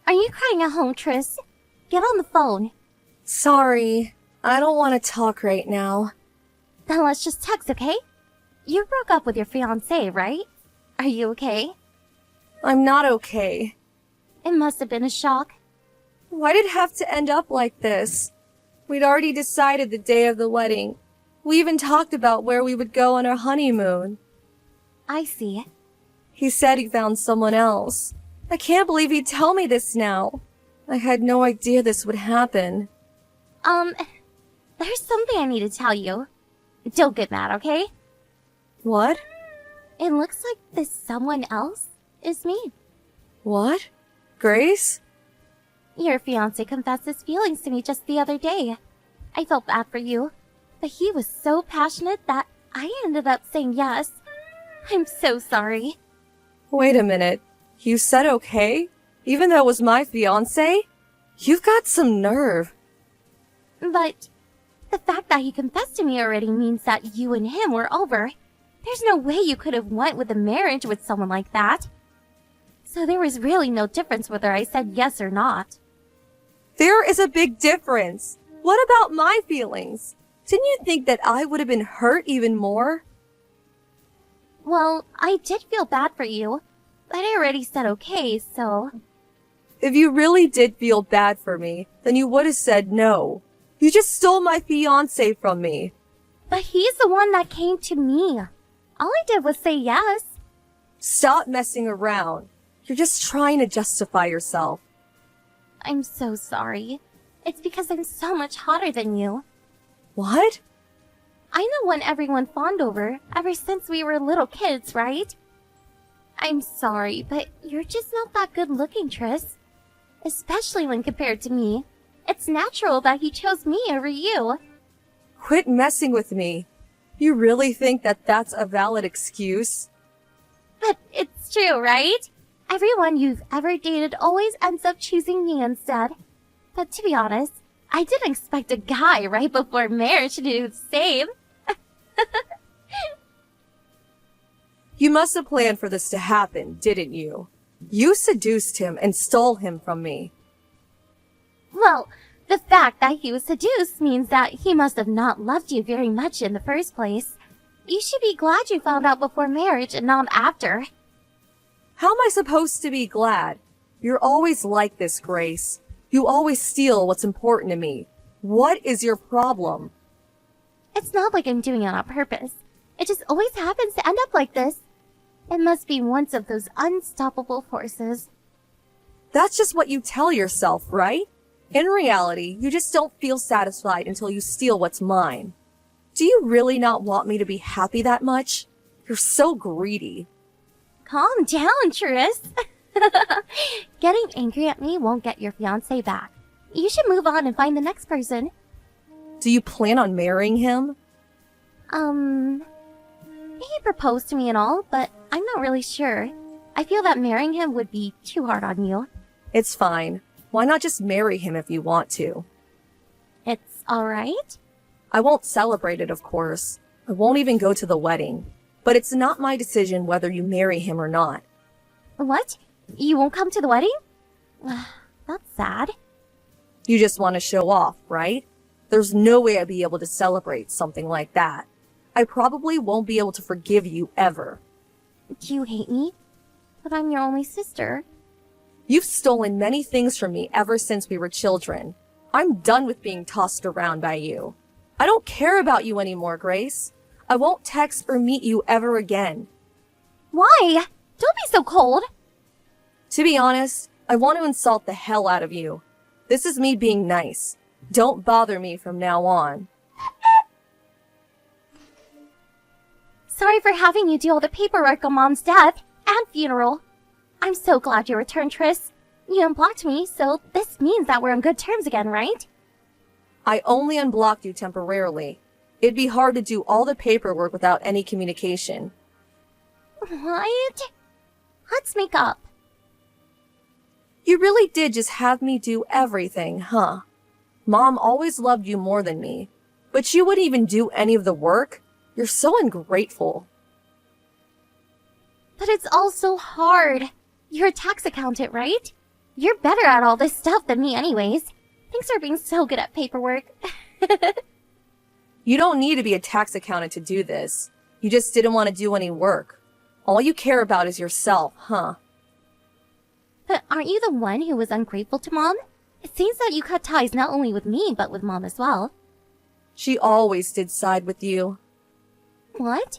Are you crying at home, Tris? Get on the phone. Sorry, I don't want to talk right now. Then let's just text, okay? You broke up with your fiancé, right? Are you okay? I'm not okay. It must have been a shock. Why did it have to end up like this? We'd already decided the day of the wedding. We even talked about where we would go on our honeymoon. I see. He said he found someone else. I can't believe he'd tell me this now. I had no idea this would happen. There's something I need to tell you. Don't get mad, okay? What? It looks like this someone else is me. What? Grace? Your fiancé confessed his feelings to me just the other day. I felt bad for you, but he was so passionate that I ended up saying yes. I'm so sorry. Wait a minute. You said okay? Even though it was my fiancé? You've got some nerve. But the fact that he confessed to me already means that you and him were over. There's no way you could have went with a marriage with someone like that. So there was really no difference whether I said yes or not. There is a big difference. What about my feelings? Didn't you think that I would have been hurt even more? Well, I did feel bad for you, but I already said okay, so... If you really did feel bad for me, then you would have said no. You just stole my fiancé from me. But he's the one that came to me. All I did was say yes. Stop messing around. You're just trying to justify yourself. I'm so sorry. It's because I'm so much hotter than you. What? I'm the one everyone fawned over ever since we were little kids, right? I'm sorry, but you're just not that good looking, Tris. Especially when compared to me. It's natural that he chose me over you. Quit messing with me. You really think that that's a valid excuse? But it's true, right? Everyone you've ever dated always ends up choosing me instead. But to be honest, I didn't expect a guy right before marriage to do the same. You must have planned for this to happen, didn't you? You seduced him and stole him from me. Well, the fact that he was seduced means that he must have not loved you very much in the first place. You should be glad you found out before marriage and not after. How am I supposed to be glad? You're always like this, Grace. You always steal what's important to me. What is your problem? It's not like I'm doing it on purpose. It just always happens to end up like this. It must be one of those unstoppable forces. That's just what you tell yourself, right? In reality, you just don't feel satisfied until you steal what's mine. Do you really not want me to be happy that much? You're so greedy. Calm down, Tris. Getting angry at me won't get your fiancé back. You should move on and find the next person. Do you plan on marrying him? He proposed to me and all, but I'm not really sure. I feel that marrying him would be too hard on you. It's fine. Why not just marry him if you want to? It's alright? I won't celebrate it, of course. I won't even go to the wedding. But it's not my decision whether you marry him or not. What? You won't come to the wedding? That's sad. You just want to show off, right? There's no way I'd be able to celebrate something like that. I probably won't be able to forgive you ever. Do you hate me? But I'm your only sister. You've stolen many things from me ever since we were children. I'm done with being tossed around by you. I don't care about you anymore, Grace. I won't text or meet you ever again. Why? Don't be so cold. To be honest, I want to insult the hell out of you. This is me being nice. Don't bother me from now on. Sorry for having you do all the paperwork on Mom's death and funeral. I'm so glad you returned, Tris. You unblocked me, so this means that we're on good terms again, right? I only unblocked you temporarily. It'd be hard to do all the paperwork without any communication. What? Let's make up. You really did just have me do everything, huh? Mom always loved you more than me, but you wouldn't even do any of the work? You're so ungrateful. But it's all so hard. You're a tax accountant, right? You're better at all this stuff than me anyways. Thanks for being so good at paperwork. You don't need to be a tax accountant to do this. You just didn't want to do any work. All you care about is yourself, huh? But aren't you the one who was ungrateful to Mom? It seems that you cut ties not only with me, but with Mom as well. She always did side with you. What?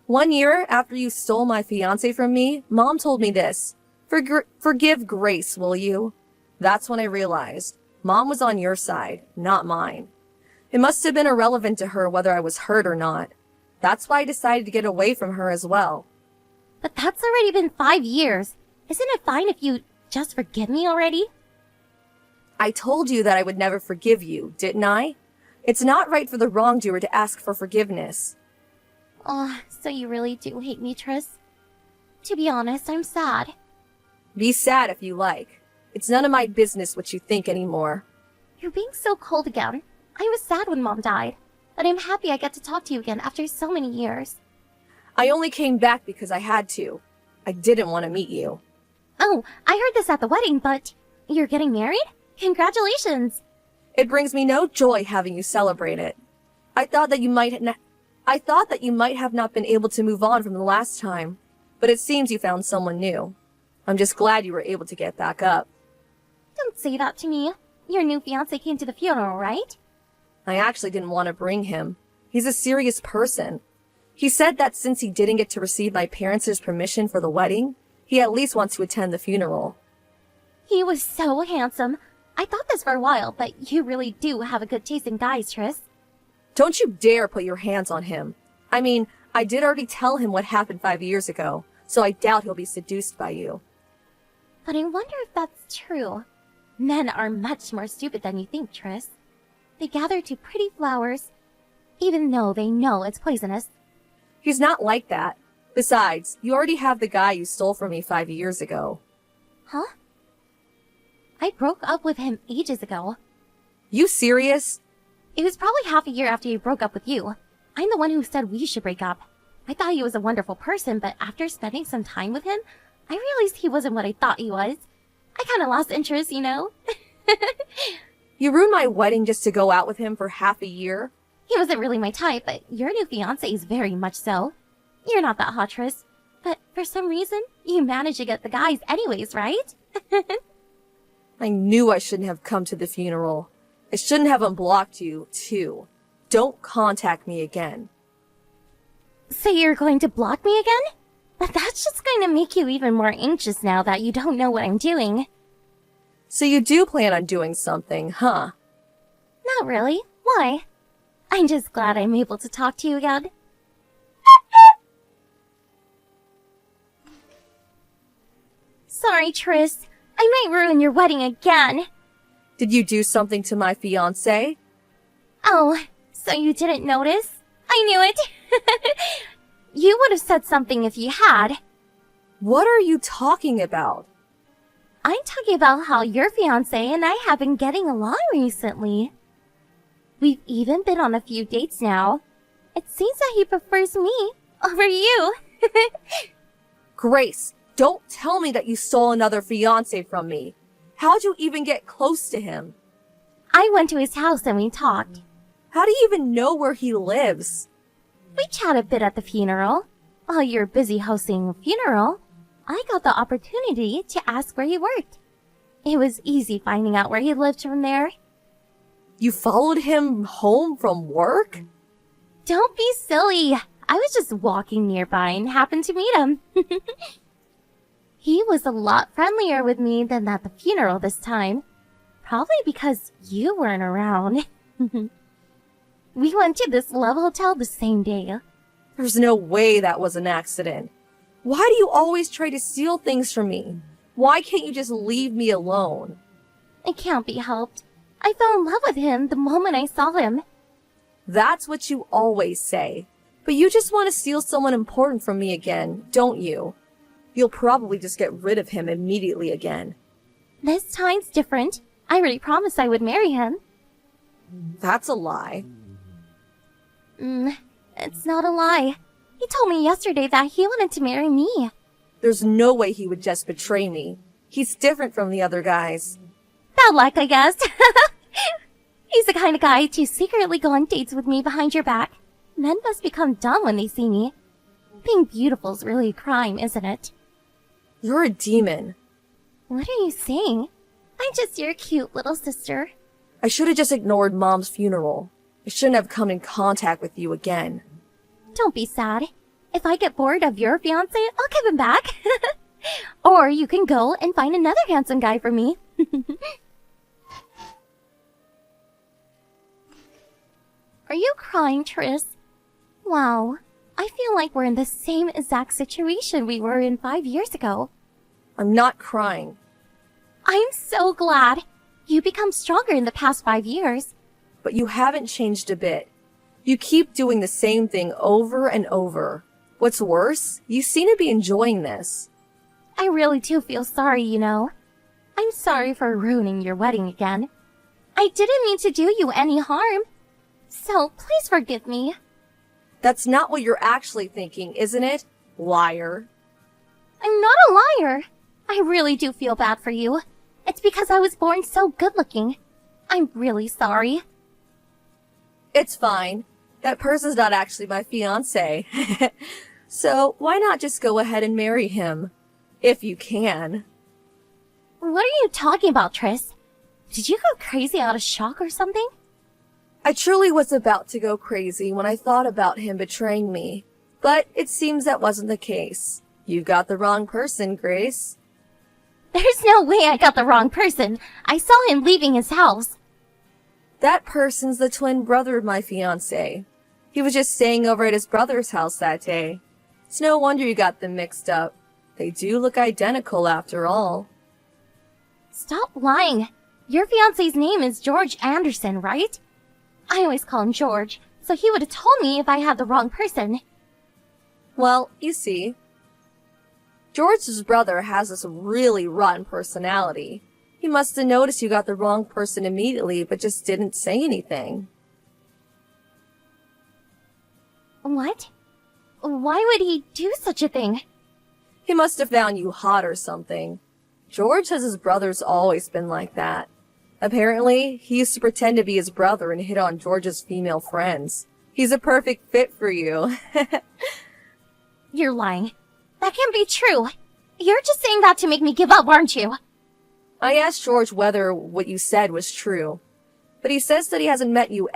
1 year after you stole my fiancé from me, Mom told me this. Forgive Grace, will you? That's when I realized Mom was on your side, not mine. It must have been irrelevant to her whether I was hurt or not. That's why I decided to get away from her as well. But that's already been 5 years. Isn't it fine if you just forgive me already? I told you that I would never forgive you, didn't I? It's not right for the wrongdoer to ask for forgiveness. Oh, so you really do hate me, Tris? To be honest, I'm sad. Be sad if you like. It's none of my business what you think anymore. You're being so cold again. I was sad when Mom died, but I'm happy I get to talk to you again after so many years. I only came back because I had to. I didn't want to meet you. Oh, I heard this at the wedding, but you're getting married? Congratulations! It brings me no joy having you celebrate it. I thought that you might have not been able to move on from the last time, but it seems you found someone new. I'm just glad you were able to get back up. Don't say that to me. Your new fiancé came to the funeral, right? I actually didn't want to bring him. He's a serious person. He said that since he didn't get to receive my parents' permission for the wedding, he at least wants to attend the funeral. He was so handsome. I thought this for a while, but you really do have a good taste in guys, Tris. Don't you dare put your hands on him. I mean, I did already tell him what happened 5 years ago, so I doubt he'll be seduced by you. But I wonder if that's true. Men are much more stupid than you think, Tris. They gather to pretty flowers, even though they know it's poisonous. He's not like that. Besides, you already have the guy you stole from me 5 years ago. Huh? I broke up with him ages ago. You serious? It was probably half a year after he broke up with you. I'm the one who said we should break up. I thought he was a wonderful person, but after spending some time with him, I realized he wasn't what I thought he was. I kinda lost interest, you know? You ruined my wedding just to go out with him for half a year? He wasn't really my type, but your new fiancé is very much so. You're not that hot, Tris. But for some reason, you managed to get the guys anyways, right? I knew I shouldn't have come to the funeral. I shouldn't have unblocked you, too. Don't contact me again. So you're going to block me again? But that's just going to make you even more anxious now that you don't know what I'm doing. So you do plan on doing something, huh? Not really. Why? I'm just glad I'm able to talk to you again. Sorry, Tris. I might ruin your wedding again. Did you do something to my fiancé? Oh, so you didn't notice? I knew it. You would have said something if you had. What are you talking about? I'm talking about how your fiancé and I have been getting along recently. We've even been on a few dates now. It seems that he prefers me over you. Grace, don't tell me that you stole another fiancé from me. How'd you even get close to him? I went to his house and we talked. How do you even know where he lives? We chatted a bit at the funeral. While you're busy hosting a funeral, I got the opportunity to ask where he worked. It was easy finding out where he lived from there. You followed him home from work? Don't be silly. I was just walking nearby and happened to meet him. He was a lot friendlier with me than at the funeral this time. Probably because you weren't around. We went to this love hotel the same day. There's no way that was an accident. Why do you always try to steal things from me? Why can't you just leave me alone? It can't be helped. I fell in love with him the moment I saw him. That's what you always say. But you just want to steal someone important from me again, don't you? You'll probably just get rid of him immediately again. This time's different. I already promised I would marry him. That's a lie. It's not a lie. He told me yesterday that he wanted to marry me. There's no way he would just betray me. He's different from the other guys. Bad luck, I guess. He's the kind of guy to secretly go on dates with me behind your back. Men must become dumb when they see me. Being beautiful's really a crime, isn't it? You're a demon. What are you saying? I'm just your cute little sister. I should have just ignored Mom's funeral. I shouldn't have come in contact with you again. Don't be sad. If I get bored of your fiancé, I'll give him back. Or you can go and find another handsome guy for me. Are you crying, Tris? Wow, I feel like we're in the same exact situation we were in 5 years ago. I'm not crying. I'm so glad. You become stronger in the past 5 years. But you haven't changed a bit. You keep doing the same thing over and over. What's worse, you seem to be enjoying this. I really do feel sorry, you know. I'm sorry for ruining your wedding again. I didn't mean to do you any harm. So please forgive me. That's not what you're actually thinking, isn't it? Liar. I'm not a liar. I really do feel bad for you. It's because I was born so good-looking. I'm really sorry. It's fine. That person's not actually my fiancé. So why not just go ahead and marry him? If you can. What are you talking about, Tris? Did you go crazy out of shock or something? I truly was about to go crazy when I thought about him betraying me. But it seems that wasn't the case. You got the wrong person, Grace. There's no way I got the wrong person. I saw him leaving his house. That person's the twin brother of my fiancé. He was just staying over at his brother's house that day. It's no wonder you got them mixed up. They do look identical after all. Stop lying. Your fiancé's name is George Anderson, right? I always call him George, so he would have told me if I had the wrong person. Well, you see, George's brother has this really rotten personality. He must have noticed you got the wrong person immediately, but just didn't say anything. What? Why would he do such a thing? He must have found you hot or something. George says his brother's always been like that. Apparently, he used to pretend to be his brother and hit on George's female friends. He's a perfect fit for you. You're lying. That can't be true. You're just saying that to make me give up, aren't you? I asked George whether what you said was true, but he says that he hasn't met you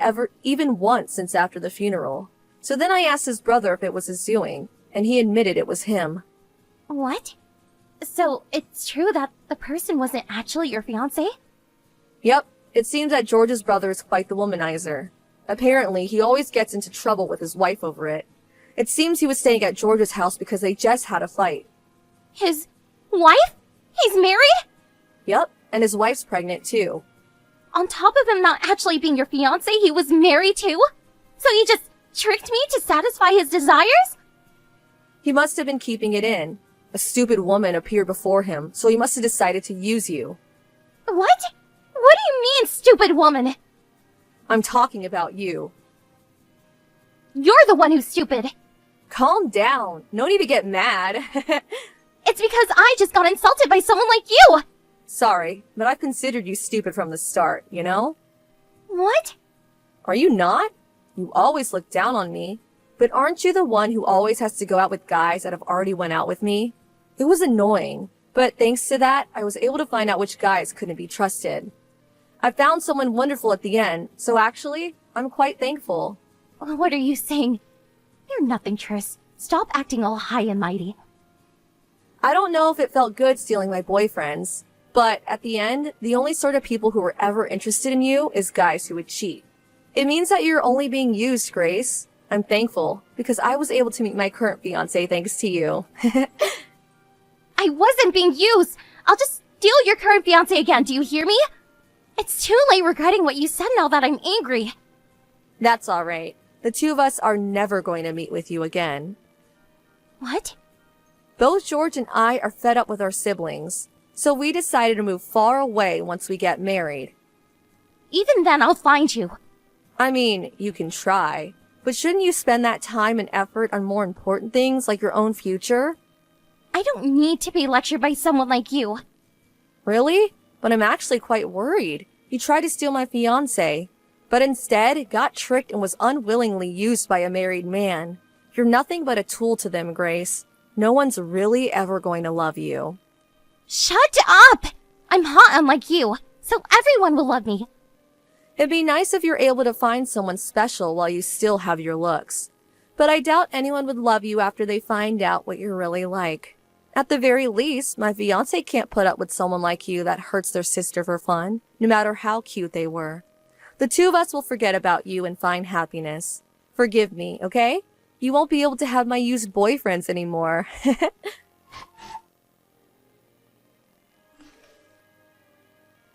even once since after the funeral. So then I asked his brother if it was his doing, and he admitted it was him. What? So it's true that the person wasn't actually your fiancé? Yep, it seems that George's brother is quite the womanizer. Apparently, he always gets into trouble with his wife over it. It seems he was staying at George's house because they just had a fight. His wife? He's married? Yep, and his wife's pregnant too. On top of him not actually being your fiancé, he was married too? So he just tricked me to satisfy his desires? He must have been keeping it in. A stupid woman appeared before him, so he must have decided to use you. What? What do you mean, stupid woman? I'm talking about you. You're the one who's stupid. Calm down. No need to get mad. It's because I just got insulted by someone like you. Sorry, but I've considered you stupid from the start, you know? What? Are you not? You always look down on me. But aren't you the one who always has to go out with guys that have already went out with me? It was annoying, but thanks to that, I was able to find out which guys couldn't be trusted. I found someone wonderful at the end, so actually, I'm quite thankful. What are you saying? You're nothing, Tris. Stop acting all high and mighty. I don't know if it felt good stealing my boyfriends, but at the end, the only sort of people who were ever interested in you is guys who would cheat. It means that you're only being used, Grace. I'm thankful, because I was able to meet my current fiancé thanks to you. I wasn't being used! I'll just steal your current fiancé again, do you hear me? It's too late regretting what you said now that I'm angry. That's alright. The two of us are never going to meet with you again. What? Both George and I are fed up with our siblings, so we decided to move far away once we get married. Even then, I'll find you. I mean, you can try, but shouldn't you spend that time and effort on more important things like your own future? I don't need to be lectured by someone like you. Really? But I'm actually quite worried. He tried to steal my fiancé, but instead got tricked and was unwillingly used by a married man. You're nothing but a tool to them, Grace. No one's really ever going to love you. Shut up! I'm hot unlike you, so everyone will love me. It'd be nice if you're able to find someone special while you still have your looks. But I doubt anyone would love you after they find out what you're really like. At the very least, my fiancé can't put up with someone like you that hurts their sister for fun, no matter how cute they were. The two of us will forget about you and find happiness. Forgive me, okay? You won't be able to have my used boyfriends anymore.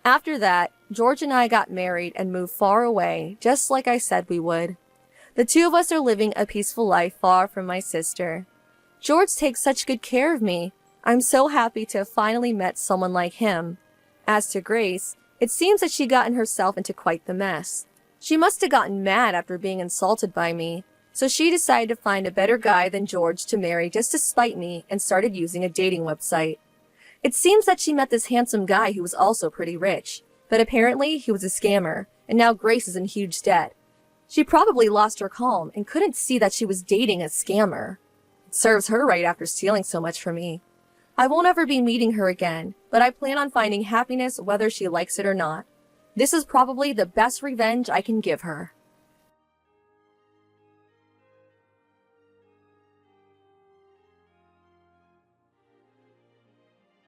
After that, George and I got married and moved far away, just like I said we would. The two of us are living a peaceful life far from my sister. George takes such good care of me. I'm so happy to have finally met someone like him. As to Grace, it seems that she gotten herself into quite the mess. She must have gotten mad after being insulted by me, so she decided to find a better guy than George to marry just to spite me and started using a dating website. It seems that she met this handsome guy who was also pretty rich, but apparently he was a scammer, and now Grace is in huge debt. She probably lost her calm and couldn't see that she was dating a scammer. It serves her right after stealing so much from me. I won't ever be meeting her again, but I plan on finding happiness whether she likes it or not. This is probably the best revenge I can give her.